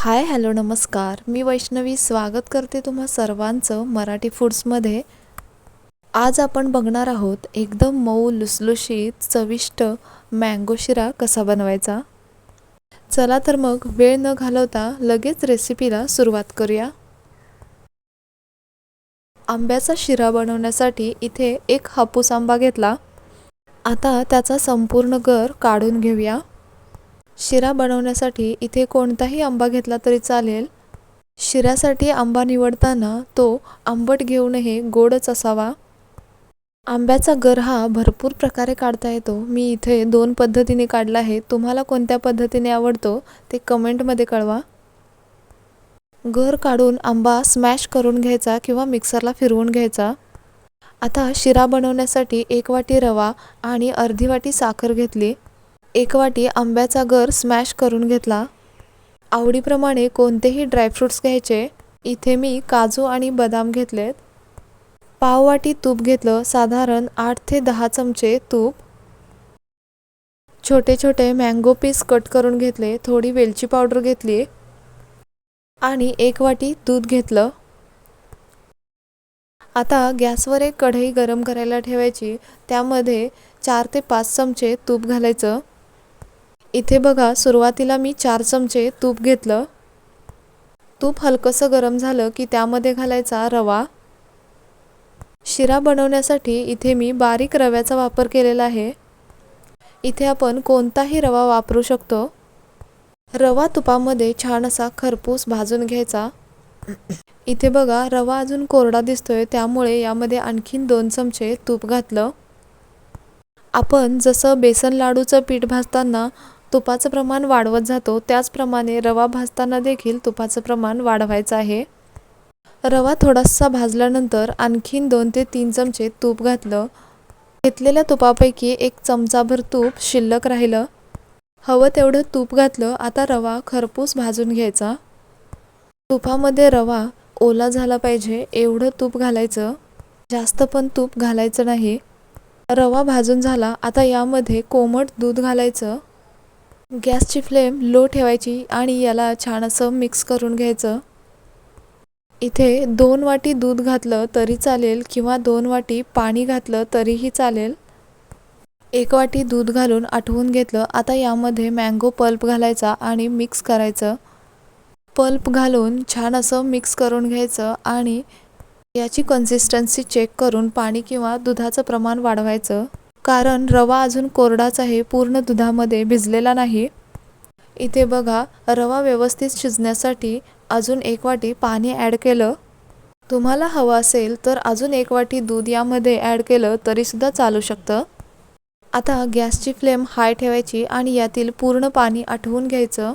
Hi hello नमस्कार, मी वैष्णवी स्वागत करते तुम्हा सर्वांचं मराठी फूड्समध्ये. आज आपण बघणार आहोत एकदम मऊ लुसलुशीत चविष्ट मँगो शिरा कसा बनवायचा. चला तर मग वेळ न घालवता लगेच रेसिपीला सुरुवात करूया. आंब्याचा शिरा बनवण्यासाठी इथे एक हापूस आंबा घेतला. आता त्याचा संपूर्ण गर काढून घेऊया. शिरा बनवण्यासाठी इथे कोणताही आंबा घेतला तरी चालेल. शिऱ्यासाठी आंबा निवडताना तो आंबट घेऊ नये, गोडच असावा. आंब्याचा गर हा भरपूर प्रकारे काढता येतो. मी इथे 2 पद्धतीने काढला आहे. तुम्हाला कोणत्या पद्धतीने आवडतो ते कमेंटमध्ये कळवा. गर काढून आंबा स्मॅश करून घ्यायचा किंवा मिक्सरला फिरवून घ्यायचा. आता शिरा बनवण्यासाठी 1 वाटी रवा आणि अर्धी वाटी साखर घेतली. 1 वाटी आंब्याचा गर स्मॅश करून घेतला. आवडीप्रमाणे कोणतेही ड्रायफ्रूट्स घ्यायचे. इथे मी काजू आणि बदाम घेतलेत. पाव वाटी तूप घेतलं, साधारण 8 ते 10 चमचे तूप. छोटे छोटे मँगो पीस कट करून घेतले. थोडी वेलची पावडर घेतली आणि 1 वाटी दूध घेतलं. आता गॅसवर एक कढई गरम करायला ठेवायची. त्यामध्ये 4 ते 5 चमचे तूप घालायचं. इथे बघा, सुरुवातीला मी 4 चमचे तूप घेतलं. तूप हलकंसं गरम झालं की त्यामध्ये घालायचा रवा. शिरा बनवण्यासाठी इथे मी बारीक रव्याचा वापर केलेला आहे. इथे आपण कोणताही रवा वापरू शकतो. रवा तुपामध्ये छान असा खरपूस भाजून घ्यायचा. इथे बघा, रवा अजून कोरडा दिसतोय, त्यामुळे यामध्ये आणखीन 2 चमचे तूप घातलं. आपण जसं बेसन लाडूचं पीठ भाजताना तुपाचं प्रमाण वाढवत जातो, त्याचप्रमाणे रवा भाजताना देखील तुपाचं प्रमाण वाढवायचं आहे. रवा थोडासा भाजल्यानंतर आणखीन 2 ते 3 चमचे तूप घातलं. घेतलेल्या तुपापैकी 1 चमचाभर तूप शिल्लक राहिलं. हवं तेवढं तूप घातलं. आता रवा खरपूस भाजून घ्यायचा. तुपामध्ये रवा ओला झाला पाहिजे एवढं तूप घालायचं. जास्त पण तूप घालायचं नाही. रवा भाजून झाला. आता यामध्ये कोमट दूध घालायचं. गॅसची फ्लेम लो ठेवायची आणि याला छान असं मिक्स करून घ्यायचं. इथे 2 वाटी दूध घातलं तरी चालेल किंवा 2 वाटी पाणी घातलं तरीही चालेल. 1 वाटी दूध घालून आटवून घेतलं. आता यामध्ये मँगो पल्प घालायचा आणि मिक्स करायचं. पल्प घालून छान असं मिक्स करून घ्यायचं आणि याची कन्सिस्टन्सी चेक करून पाणी किंवा दुधाचं प्रमाण वाढवायचं. कारण रवा अजून कोरडाच आहे, पूर्ण दुधामध्ये भिजलेला नाही. इथे बघा, रवा व्यवस्थित शिजण्यासाठी अजून 1 वाटी पाणी ॲड केलं. तुम्हाला हवं असेल तर अजून 1 वाटी दूध यामध्ये ॲड केलं तरीसुद्धा चालू शकतं. आता गॅसची फ्लेम हाय ठेवायची आणि यातील पूर्ण पाणी आटवून घ्यायचं.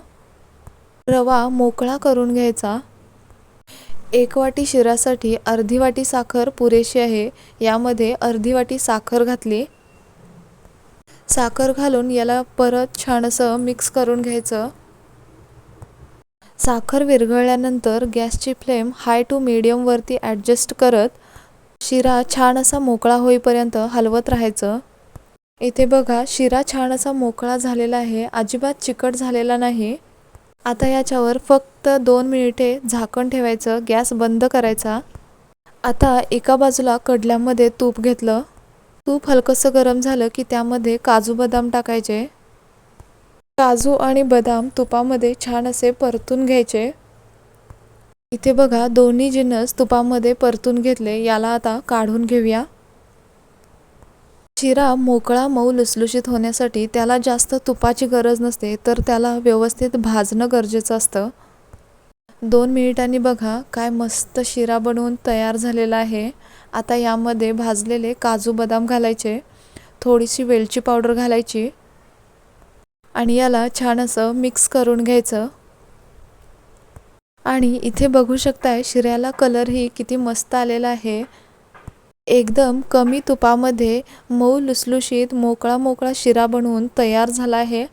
रवा मोकळा करून घ्यायचा. 1 वाटी शिऱ्यासाठी अर्धी वाटी साखर पुरेशी आहे. यामध्ये अर्धी वाटी साखर घातली. साखर घालून याला परत छान असं मिक्स करून घ्यायचं. साखर विरघळल्यानंतर गॅसची फ्लेम हाय टू मीडियमवरती ॲडजस्ट करत शिरा छान असा मोकळा होईपर्यंत हलवत राहायचं. इथे बघा, शिरा छान असा मोकळा झालेला आहे, अजिबात चिकट झालेला नाही. आता याच्यावर फक्त 2 मिनिटे झाकण ठेवायचं. गॅस बंद करायचा. आता एका बाजूला कडल्यामध्ये तूप घेतलं. तूप हलकंसं गरम झालं की त्यामध्ये काजू बदाम टाकायचे. काजू आणि बदाम तुपामध्ये छान असे परतून घ्यायचे. इथे बघा, दोन्ही जिन्नस तुपामध्ये परतून घेतले. याला आता काढून घेऊया. शिरा मोकळा मऊ लुसलुशीत होण्यासाठी त्याला जास्त तुपाची गरज नसते, तर त्याला व्यवस्थित भाजणं गरजेचं असतं. 2 मिनिटांनी बघा, काय मस्त शिरा बनवून तयार झालेला आहे. आता यामध्ये भाजलेले काजू बदाम घालायचे. थोडीशी वेलची पावडर घालायची आणि याला छान असं मिक्स करून घ्यायचं. आणि इथे बघू शकताय, शिऱ्याला कलरही किती मस्त आलेला आहे. एकदम कमी तुपामध्ये मऊ लुसलुशीत मोकळा मोकळा शिरा बनवून तयार झाला आहे.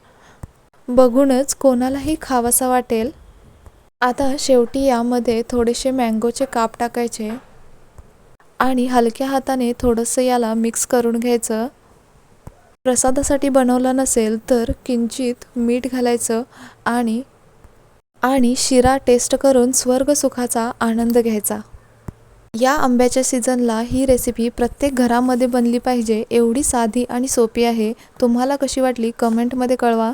बघूनच कोणालाही खावासा वाटेल. आता शेवटी यामध्ये थोडेसे मँगोचे काप टाकायचे आणि हलक्या हाताने थोडंसं याला मिक्स करून घ्यायचं. प्रसादासाठी बनवला नसेल तर किंचित मीठ घालायचं आणि आणि शिरा टेस्ट करून स्वर्गसुखाचा आनंद घ्यायचा. या आंब्याच्या सीझनला ही रेसिपी प्रत्येक घरामध्ये बनली पाहिजे, एवढी साधी आणि सोपी आहे. तुम्हाला कशी वाटली कमेंटमध्ये कळवा.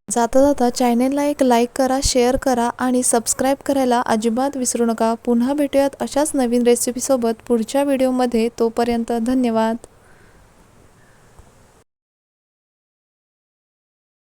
जाता जाता चॅनेलला एक लाईक करा, शेअर करा आणि सबस्क्राईब करायला अजिबात विसरू नका. पुन्हा भेटूयात अशाच नवीन रेसिपीसोबत पुढच्या व्हिडिओमध्ये. तोपर्यंत धन्यवाद.